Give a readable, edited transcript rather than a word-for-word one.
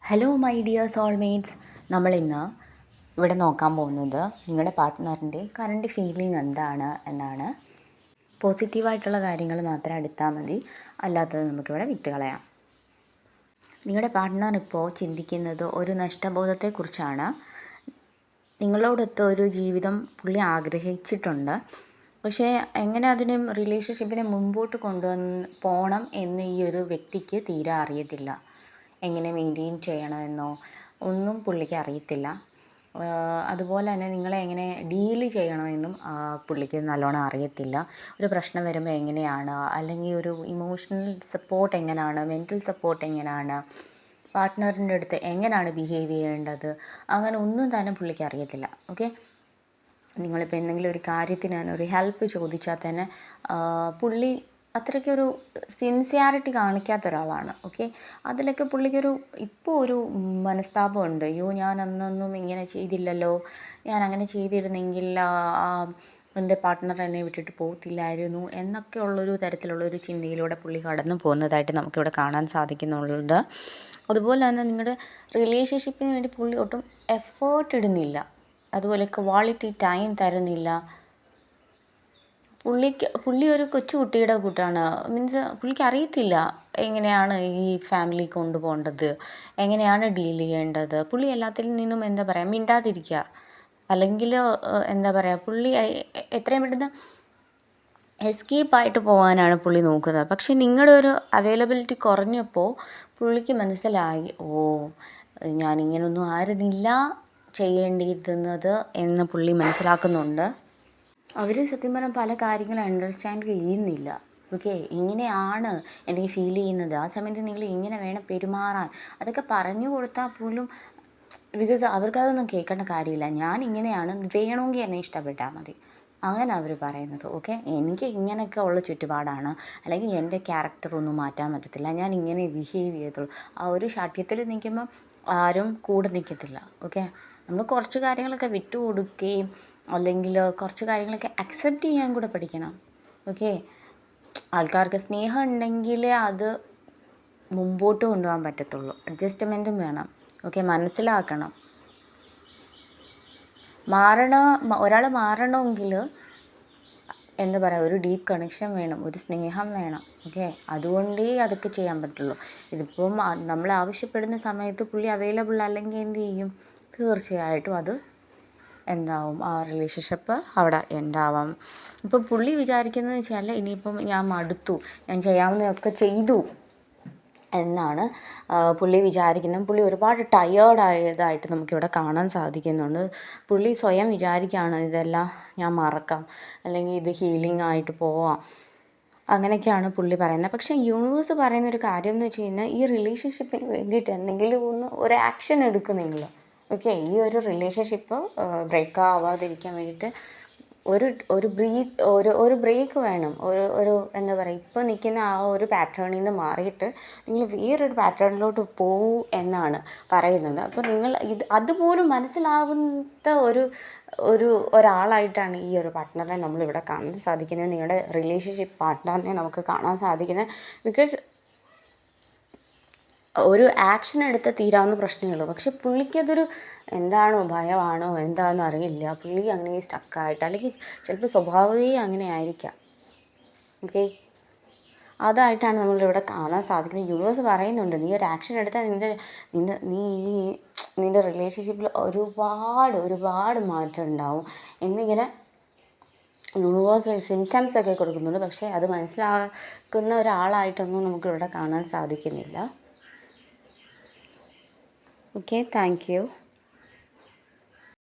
Hello my dear soulmates. നമ്മളിന്ന് ഇവിടെ നോക്കാൻ പോകുന്നത് നിങ്ങളുടെ പാർട്ട്ണറിൻ്റെ കറണ്ട് ഫീലിംഗ് എന്താണ് എന്നാണ്. പോസിറ്റീവായിട്ടുള്ള കാര്യങ്ങൾ മാത്രം എടുത്താൽ മതി, അല്ലാത്തത് നമുക്കിവിടെ വിട്ട് കളയാം. നിങ്ങളുടെ പാർട്ട്ണർ ഇപ്പോൾ ചിന്തിക്കുന്നത് ഒരു നഷ്ടബോധത്തെക്കുറിച്ചാണ്. നിങ്ങളോടൊത്ത് ഒരു ജീവിതം പുള്ളി ആഗ്രഹിച്ചിട്ടുണ്ട്. പക്ഷേ എങ്ങനെ അതിനെ റിലേഷൻഷിപ്പിനെ മുമ്പോട്ട് പോകണം എന്ന് ഈ ഒരു വ്യക്തിക്ക് തീരെ അറിയത്തില്ല. എങ്ങനെ മെയിൻറ്റെയിൻ ചെയ്യണമെന്നോ ഒന്നും പുള്ളിക്ക് അറിയത്തില്ല. അതുപോലെ തന്നെ നിങ്ങളെ എങ്ങനെ ഡീല് ചെയ്യണമെന്നും പുള്ളിക്ക് നല്ലോണം അറിയത്തില്ല. ഒരു പ്രശ്നം വരുമ്പോൾ എങ്ങനെയാണ്, അല്ലെങ്കിൽ ഒരു ഇമോഷണൽ സപ്പോർട്ട് എങ്ങനെയാണ്, മെൻ്റൽ സപ്പോർട്ട് എങ്ങനെയാണ്, പാർട്ട്ണറിൻ്റെ അടുത്ത് എങ്ങനെയാണ് ബിഹേവ് ചെയ്യേണ്ടത്, അങ്ങനെ ഒന്നും തന്നെ പുള്ളിക്ക് അറിയത്തില്ല. ഓക്കെ, നിങ്ങളിപ്പോൾ എന്തെങ്കിലും ഒരു കാര്യത്തിന് ഒരു ഹെൽപ്പ് ചോദിച്ചാൽ തന്നെ പുള്ളി അത്രയ്ക്കൊരു സിൻസിയാരിറ്റി കാണിക്കാത്ത ഒരാളാണ്. ഓക്കെ, അതിലൊക്കെ പുള്ളിക്കൊരു ഇപ്പോൾ ഒരു മനസ്താപമുണ്ട്. അയ്യോ, ഞാൻ അന്നൊന്നും ഇങ്ങനെ ചെയ്തില്ലല്ലോ, ഞാൻ അങ്ങനെ ചെയ്തിരുന്നെങ്കിൽ എൻ്റെ പാർട്ട്ണർ എന്നെ വിട്ടിട്ട് പോകത്തില്ലായിരുന്നു എന്നൊക്കെ ഉള്ളൊരു തരത്തിലുള്ളൊരു ചിന്തയിലൂടെ പുള്ളി കടന്നു പോകുന്നതായിട്ട് നമുക്കിവിടെ കാണാൻ സാധിക്കുന്നുണ്ട്. അതുപോലെ തന്നെ നിങ്ങളുടെ റിലേഷൻഷിപ്പിന് വേണ്ടി പുള്ളി ഒട്ടും എഫേർട്ട് ഇടുന്നില്ല, അതുപോലെ ക്വാളിറ്റി ടൈം തരുന്നില്ല. പുള്ളി ഒരു കൊച്ചുകുട്ടിയുടെ കൂട്ടാണ്. മീൻസ് പുള്ളിക്ക് അറിയത്തില്ല എങ്ങനെയാണ് ഈ ഫാമിലി കൊണ്ടുപോകേണ്ടത്, എങ്ങനെയാണ് ഡീൽ ചെയ്യേണ്ടത്. പുള്ളി എല്ലാത്തിൽ നിന്നും എന്താ പറയുക, മിണ്ടാതിരിക്കുക, അല്ലെങ്കിൽ എന്താ പറയുക, പുള്ളി എത്രയും പെട്ടെന്ന് എസ്കേപ്പായിട്ട് പോകാനാണ് പുള്ളി നോക്കുന്നത്. പക്ഷേ നിങ്ങളുടെ ഒരു അവൈലബിലിറ്റി കുറഞ്ഞപ്പോൾ പുള്ളിക്ക് മനസ്സിലായി, ഓ, ഞാനിങ്ങനൊന്നും ആയിരുന്നില്ല ചെയ്യേണ്ടിയിരുന്നത് എന്ന് പുള്ളി മനസ്സിലാക്കുന്നുണ്ട്. അവർ സത്യം പറഞ്ഞാൽ പല കാര്യങ്ങളും അണ്ടർസ്റ്റാൻഡ് ചെയ്യുന്നില്ല. ഓക്കെ, ഇങ്ങനെയാണ് എനിക്ക് ഫീൽ ചെയ്യുന്നത്, ആ സമയത്ത് നിങ്ങൾ ഇങ്ങനെ വേണം പെരുമാറാൻ, അതൊക്കെ പറഞ്ഞു കൊടുത്താൽ പോലും ബിക്കോസ് അവർക്കതൊന്നും കേൾക്കേണ്ട കാര്യമില്ല. ഞാൻ ഇങ്ങനെയാണ്, വേണമെങ്കിൽ എന്നെ ഇഷ്ടപ്പെട്ടാൽ മതി, അങ്ങനെ അവർ പറയുന്നത്. ഓക്കെ, എനിക്ക് ഇങ്ങനെയൊക്കെ ഉള്ള ചുറ്റുപാടാണ്, അല്ലെങ്കിൽ എൻ്റെ ക്യാരക്ടറൊന്നും മാറ്റാൻ പറ്റത്തില്ല, ഞാൻ ഇങ്ങനെ ബിഹേവ് ചെയ്തുള്ളൂ. ആ ഒരു ശാഠ്യത്തിൽ നിൽക്കുമ്പം ആരും കൂടെ നിൽക്കത്തില്ല. ഓക്കെ, നമ്മൾ കുറച്ച് കാര്യങ്ങളൊക്കെ വിട്ടു കൊടുക്കുകയും അല്ലെങ്കിൽ കുറച്ച് കാര്യങ്ങളൊക്കെ അക്സെപ്റ്റ് ചെയ്യാൻ കൂടെ പഠിക്കണം. ഓക്കെ, ആൾക്കാർക്ക് സ്നേഹം ഉണ്ടെങ്കിലേ അത് മുമ്പോട്ട് കൊണ്ടുപോകാൻ പറ്റത്തുള്ളൂ. അഡ്ജസ്റ്റ്മെൻറ്റും വേണം. ഓക്കെ, മനസ്സിലാക്കണം. ഒരാൾ മാറണമെങ്കിൽ എന്താ പറയുക, ഒരു ഡീപ്പ് കണക്ഷൻ വേണം, ഒരു സ്നേഹം വേണം. ഓക്കെ, അതുകൊണ്ടേ അതൊക്കെ ചെയ്യാൻ പറ്റുള്ളൂ. ഇതിപ്പം നമ്മൾ ആവശ്യപ്പെടുന്ന സമയത്ത് പുള്ളി അവൈലബിൾ അല്ലെങ്കിൽ എന്ത് ചെയ്യും, തീർച്ചയായിട്ടും അത് എന്താവും, ആ റിലേഷൻഷിപ്പ് അവിടെ എൻഡാവാം. ഇപ്പം പുള്ളി വിചാരിക്കുന്നത് വെച്ചാൽ ഇനിയിപ്പം ഞാൻ മടുത്തു, ഞാൻ ചെയ്യാവുന്നതൊക്കെ ചെയ്തു എന്നാണ് പുള്ളി വിചാരിക്കുന്നത്. പുള്ളി ഒരുപാട് ടയേർഡായതായിട്ട് നമുക്കിവിടെ കാണാൻ സാധിക്കുന്നുണ്ട്. പുള്ളി സ്വയം വിചാരിക്കുകയാണ് ഇതെല്ലാം ഞാൻ മറക്കാം, അല്ലെങ്കിൽ ഇത് ഹീലിംഗ് ആയിട്ട് പോവാം, അങ്ങനെയൊക്കെയാണ് പുള്ളി പറയുന്നത്. പക്ഷേ യൂണിവേഴ്സ് പറയുന്നൊരു കാര്യം എന്ന് വെച്ച് കഴിഞ്ഞാൽ, ഈ റിലേഷൻഷിപ്പിന് വേണ്ടിയിട്ട് എന്തെങ്കിലും ഒരു ആക്ഷൻ എടുക്കും നിങ്ങൾ. ഓക്കെ, ഈ ഒരു റിലേഷൻഷിപ്പ് ബ്രേക്ക് ആവാതിരിക്കാൻ വേണ്ടിയിട്ട് ഒരു ബ്രേക്ക് വേണം. ഒരു എന്താ പറയുക, ഇപ്പോൾ നിൽക്കുന്ന ആ ഒരു പാറ്റേണിൽ നിന്ന് മാറിയിട്ട് നിങ്ങൾ വേറൊരു പാറ്റേണിലോട്ട് പോകൂ എന്നാണ് പറയുന്നത്. അപ്പോൾ നിങ്ങൾ അതുപോലും മനസ്സിലാകുന്ന ഒരാളായിട്ടാണ് ഈ ഒരു പാർട്ട്ണറെ നമ്മളിവിടെ കാണാൻ സാധിക്കുന്നത്. നിങ്ങളുടെ റിലേഷൻഷിപ്പ് പാർട്ട്ണറിനെ നമുക്ക് കാണാൻ സാധിക്കുന്നത്. ബിക്കോസ് ഒരു ആക്ഷൻ എടുത്ത് തീരാവുന്ന പ്രശ്നമുള്ളൂ. പക്ഷെ പുള്ളിക്കതൊരു എന്താണോ, ഭയമാണോ എന്താണെന്ന് അറിയില്ല, പുള്ളി അങ്ങനെ സ്റ്റക്കായിട്ട്, അല്ലെങ്കിൽ ചിലപ്പോൾ സ്വഭാവമേ അങ്ങനെ ആയിരിക്കാം. ഓക്കെ, അതായിട്ടാണ് നമ്മളിവിടെ കാണാൻ സാധിക്കുന്നത്. യൂണിവേഴ്സ് പറയുന്നുണ്ട്, നീ ഒരു ആക്ഷൻ എടുത്താൽ നിൻ്റെ റിലേഷൻഷിപ്പിൽ ഒരുപാട് മാറ്റം ഉണ്ടാവും എന്നിങ്ങനെ യൂണിവേഴ്സ് സിംറ്റംസ് ഒക്കെ കൊടുക്കുന്നുണ്ട്. പക്ഷേ അത് മനസ്സിലാക്കുന്ന ഒരാളായിട്ടൊന്നും നമുക്കിവിടെ കാണാൻ സാധിക്കുന്നില്ല. Okay, thank you.